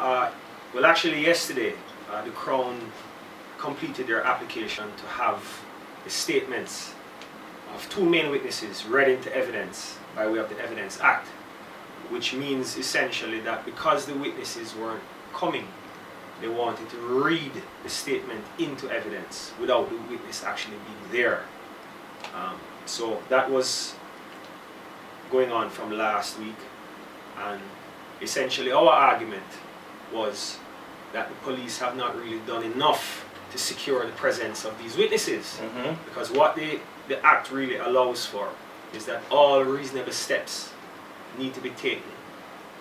Well, actually yesterday, the Crown completed their application to have the statements of two main witnesses read into evidence by way of the Evidence Act, which means essentially that because the witnesses weren't coming, they wanted to read the statement into evidence without the witness actually being there. So that was going on from last week, and essentially our argument was that the police have not really done enough to secure the presence of these witnesses, because what the Act really allows for is that all reasonable steps need to be taken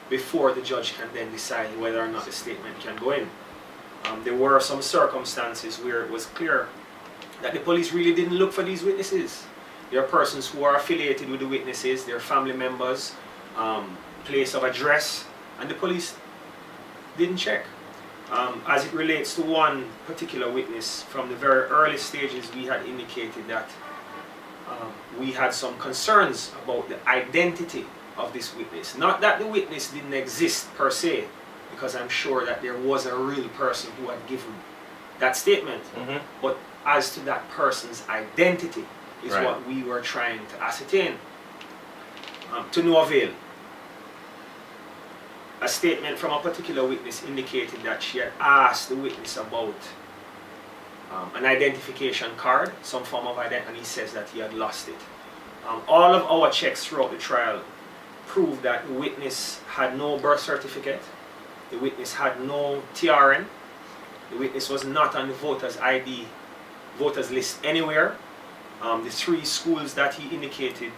before the judge can then decide whether or not the statement can go in. There were some circumstances where it was clear that the police really didn't look for these witnesses. There are persons who are affiliated with the witnesses, their family members, place of address, and the police didn't check. As it relates to one particular witness, from the very early stages we had indicated that we had some concerns about the identity of this witness. Not that the witness didn't exist per se, because I'm sure that there was a real person who had given that statement, but as to that person's identity is what we were trying to ascertain. To no avail. A statement from a particular witness indicated that she had asked the witness about an identification card, some form of identity, and he says that he had lost it. All of our checks throughout the trial proved that the witness had no birth certificate, the witness had no TRN, the witness was not on the voters ID, voters list anywhere. The three schools that he indicated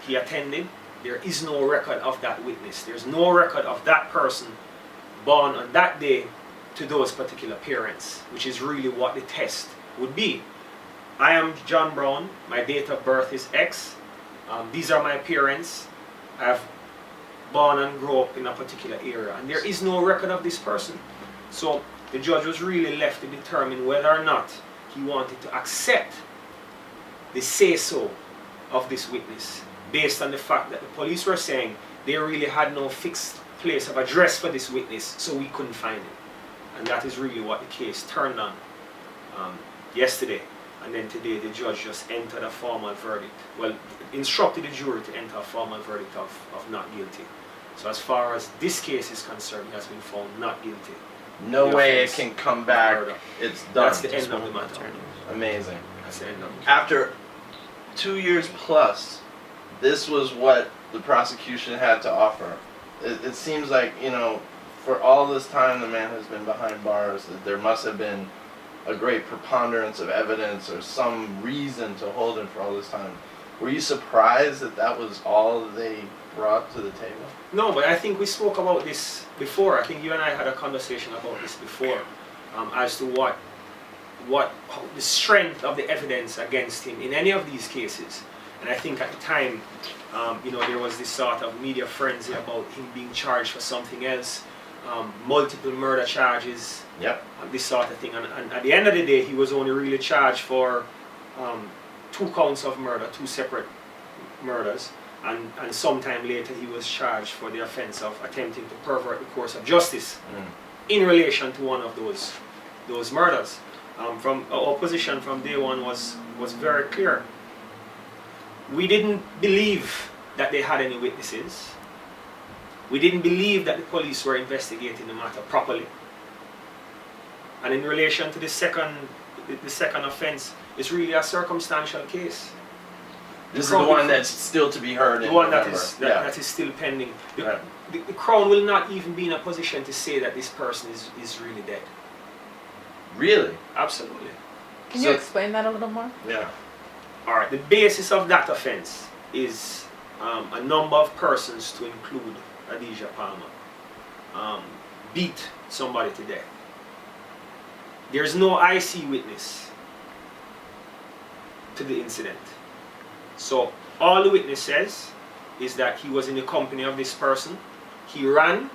he attended, there is no record of that witness. There's no record of that person born on that day to those particular parents, which is really what the test would be. I am John Brown, my date of birth is X, these are my parents, I've born and grew up in a particular area, and there is no record of this person. So the judge was really left to determine whether or not he wanted to accept the say-so of this witness, based on the fact that the police were saying they really had no fixed place of address for this witness, so we couldn't find it. And that is really what the case turned on yesterday. And then today the judge just entered a formal verdict. Well, instructed the jury to enter a formal verdict of not guilty. So as far as this case is concerned, he has been found not guilty. No way it can come back. Murder. It's done. That's the end of the matter. Amazing. That's the end of it. After 2 years plus, this was what the prosecution had to offer. It seems like, you know, for all this time the man has been behind bars, there must have been a great preponderance of evidence or some reason to hold him for all this time. Were you surprised that that was all they brought to the table? No, but I think we spoke about this before. I think you and I had a conversation about this before, as to what the strength of the evidence against him in any of these cases. And I think at the time, you know, there was this sort of media frenzy about him being charged for something else, multiple murder charges, this sort of thing. And at the end of the day, he was only really charged for 2 counts of murder, 2 separate murders. And sometime later he was charged for the offense of attempting to pervert the course of justice in relation to one of those murders. From our position from day one was very clear. We didn't believe that they had any witnesses. We didn't believe that the police were investigating the matter properly. And in relation to the second offense, it's really a circumstantial case. This is the one that's still to be heard. The one that is still pending. The Crown will not even be in a position to say that this person is really dead. Really? Absolutely. Can you explain that a little more? Yeah. Alright, the basis of that offense is a number of persons, to include Adidja Palmer, beat somebody to death. There's no IC witness to the incident. So all the witness says is that he was in the company of this person, he ran,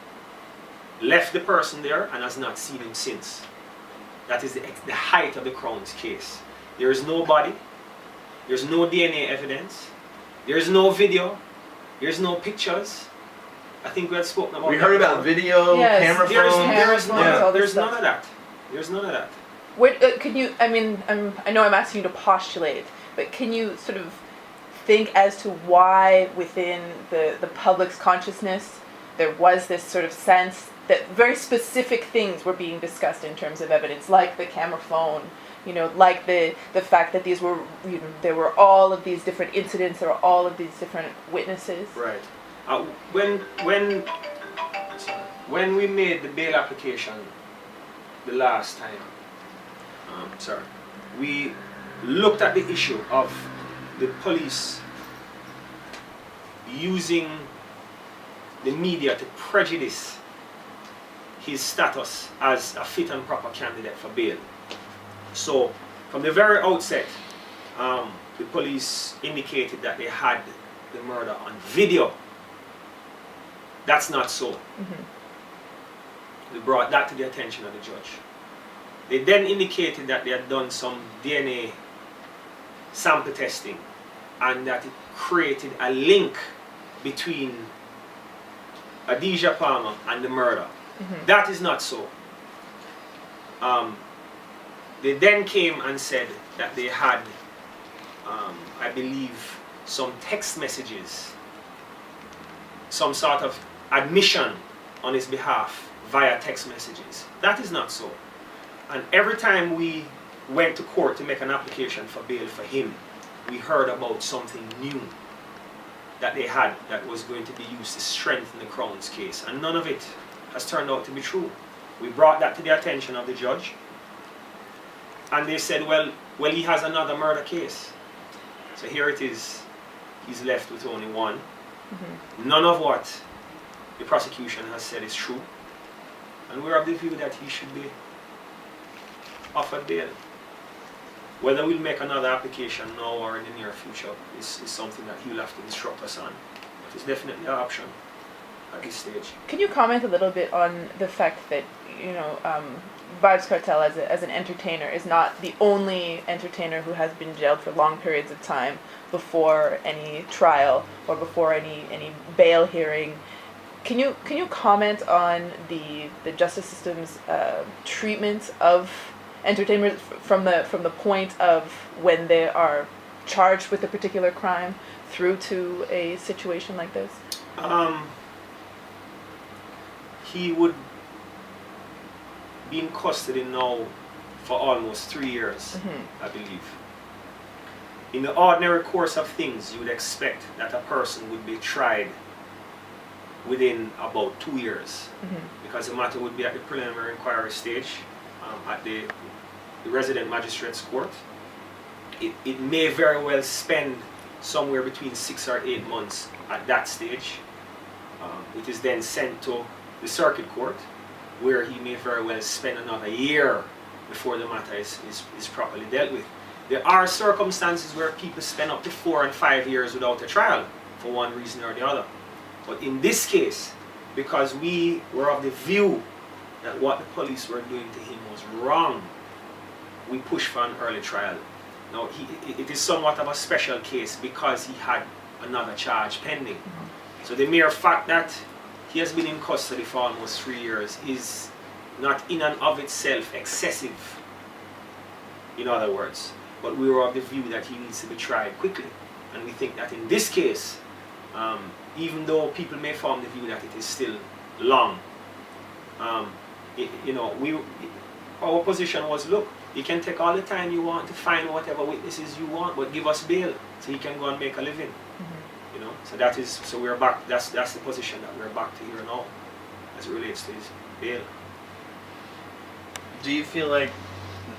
left the person there, and has not seen him since. That is the height of the Crown's case. There is no body, there's no DNA evidence, there's no video, there's no pictures, I think we had spoken about We that heard about before. video, Yes, camera There's, phones. there's, Yeah. none, All this there's stuff. none of that. There's none of that. What, can you, I mean, I know I'm asking you to postulate, but can you sort of think as to why within the public's consciousness there was this sort of sense that very specific things were being discussed in terms of evidence, like the camera phone, you know, like the fact that these were, you know, there were all of these different incidents, there were all of these different witnesses. Right. When we made the bail application the last time, we looked at the issue of the police using the media to prejudice his status as a fit and proper candidate for bail. So, from the very outset, the police indicated that they had the murder on video. That's not so. They brought that to the attention of the judge. They then indicated that they had done some DNA sample testing and that it created a link between Adidja Palmer and the murder. That is not so. They then came and said that they had, I believe, some text messages, some sort of admission on his behalf via text messages. That is not so. And every time we went to court to make an application for bail for him, we heard about something new that they had that was going to be used to strengthen the Crown's case. And none of it has turned out to be true. We brought that to the attention of the judge. And they said, well, he has another murder case. So here it is. He's left with only one. None of what the prosecution has said is true. And we're of the view that he should be offered bail. Whether we'll make another application now or in the near future is something that he'll have to instruct us on. But it's definitely an option at this stage. Can you comment a little bit on the fact that, you know, Vybz Kartel as an entertainer is not the only entertainer who has been jailed for long periods of time before any trial or before any bail hearing? Can you comment on the justice system's treatment of entertainers from the point of when they are charged with a particular crime through to a situation like this? He would be in custody now for almost 3 years, I believe. In the ordinary course of things, you would expect that a person would be tried within about 2 years, because the matter would be at the preliminary inquiry stage at the resident magistrate's court. It may very well spend somewhere between 6 or 8 months at that stage. It is then sent to the circuit court, where he may very well spend another year before the matter is properly dealt with. There are circumstances where people spend up to 4 and 5 years without a trial for one reason or the other. But in this case, because we were of the view that what the police were doing to him was wrong, we pushed for an early trial. Now, it is somewhat of a special case because he had another charge pending. So the mere fact that he has been in custody for almost 3 years is not in and of itself excessive, in other words. But we were of the view that he needs to be tried quickly. And we think that in this case, even though people may form the view that it is still long, you know, our position was, look, you can take all the time you want to find whatever witnesses you want, but give us bail so he can go and make a living. You know, so we're back. That's the position that we're back to here now, as it relates to his bail. Do you feel like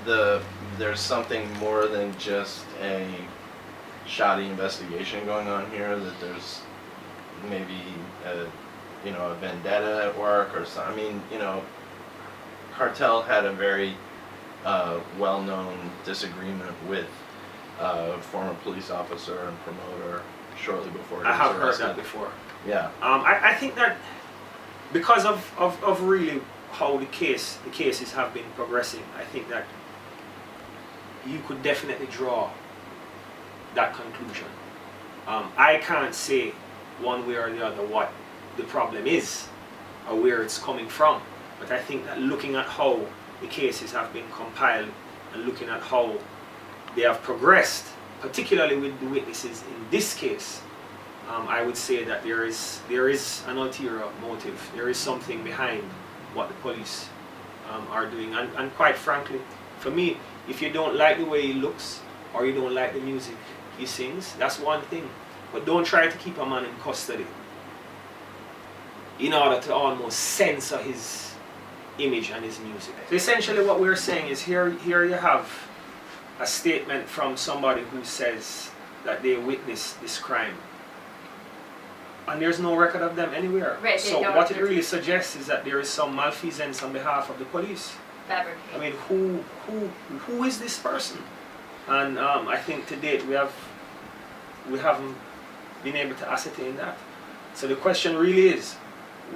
there's something more than just a shoddy investigation going on here? That there's maybe a vendetta at work or something? I mean, you know, Cartel had a very well-known disagreement with a former police officer and promoter shortly before he was I have arrested. heard that before. Yeah. I think that because of really how the cases have been progressing, I think that you could definitely draw that conclusion. I can't say one way or the other what the problem is or where it's coming from. But I think that looking at how the cases have been compiled and looking at how they have progressed, particularly with the witnesses in this case, I would say that there is an ulterior motive. There is something behind what the police are doing. And quite frankly, for me, if you don't like the way he looks or you don't like the music he sings, that's one thing. But don't try to keep a man in custody in order to almost censor his image and his music. So essentially what we're saying is here you have a statement from somebody who says that they witnessed this crime. And there's no record of them anywhere. Right, so what it really suggests is that there is some malfeasance on behalf of the police. Fabricated. I mean, who is this person? And I think to date we haven't been able to ascertain that. So the question really is,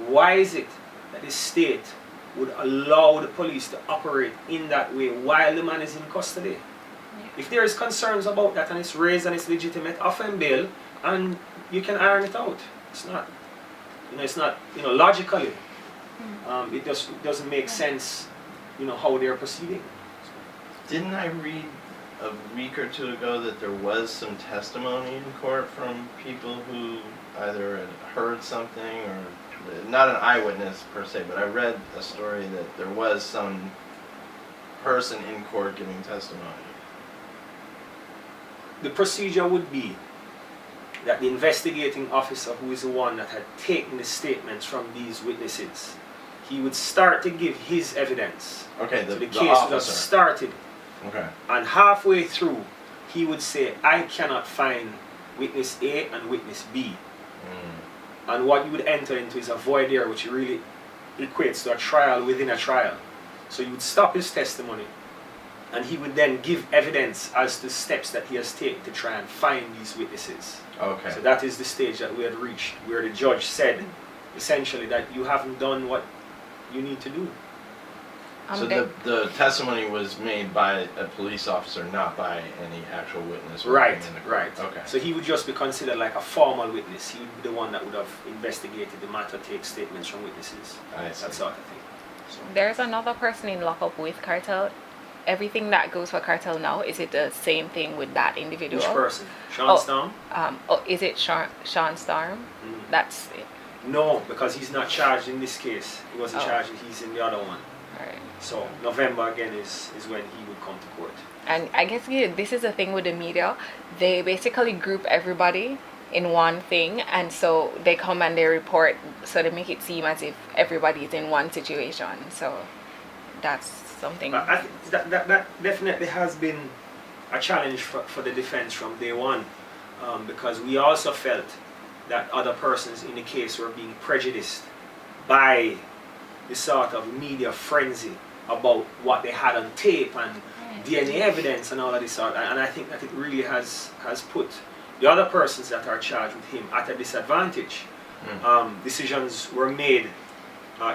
why is it that the state would allow the police to operate in that way while the man is in custody? Yeah. If there is concerns about that and it's raised and it's legitimate, offer him bail and you can iron it out. It's not, logically, it doesn't make sense, how they're proceeding. Didn't I read a week or two ago that there was some testimony in court from people who either had heard something or, not an eyewitness per se, but I read a story that there was some person in court giving testimony. The procedure would be that the investigating officer, who is the one that had taken the statements from these witnesses, he would start to give his evidence. Okay, so the case officer would have started. Okay. And halfway through, he would say, I cannot find witness A and witness B. And what you would enter into is a voir dire, which really equates to a trial within a trial. So you would stop his testimony, and he would then give evidence as to steps that he has taken to try and find these witnesses. Okay. So that is the stage that we had reached, where the judge said, essentially, that you haven't done what you need to do. So the testimony was made by a police officer, not by any actual witness. Right, in the court. right. Okay. So he would just be considered like a formal witness. He would be the one that would have investigated the matter, take statements from witnesses, that sort of thing. So. There's another person in lockup with Cartel. Everything that goes for Cartel now, is it the same thing with that individual? Which person? Sean Storm? Is it Sean Storm? Mm-hmm. That's it. No, because he's not charged in this case. He wasn't charged, he's in the other one. Right. So November again is when he would come to court. And I guess this is the thing with the media. They basically group everybody in one thing, and so they come and they report, so they make it seem as if everybody is in one situation. So that's something. I think that definitely has been a challenge for the defense from day one, because we also felt that other persons in the case were being prejudiced by the sort of media frenzy about what they had on tape and DNA evidence and all of this sort. And I think that it really has put the other persons that are charged with him at a disadvantage. Decisions were made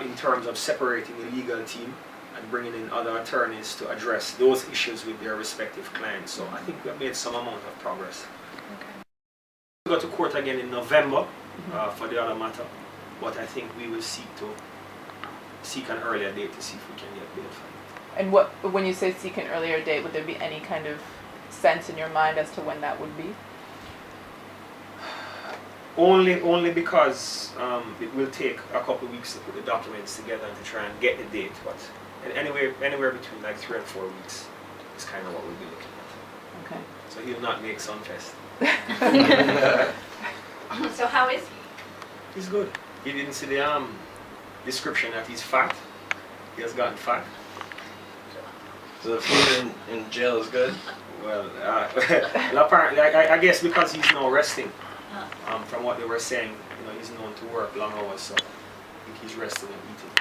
in terms of separating the legal team and bringing in other attorneys to address those issues with their respective clients. So I think we have made some amount of progress. Okay. We go to court again in November for the other matter, but I think we will seek an earlier date to see if we can get bail for it. And when you say seek an earlier date, would there be any kind of sense in your mind as to when that would be? Only because it will take a couple of weeks to put the documents together and to try and get the date. But anywhere between like 3 and 4 weeks is kind of what we'll be looking at. Okay. So he'll not make Sunfest. So how is he? He's good. He didn't see the description that he's fat. He has gotten fat. So the food in jail is good? Well, apparently, I guess because he's now resting. From what they were saying, he's known to work long hours, so I think he's resting and eating.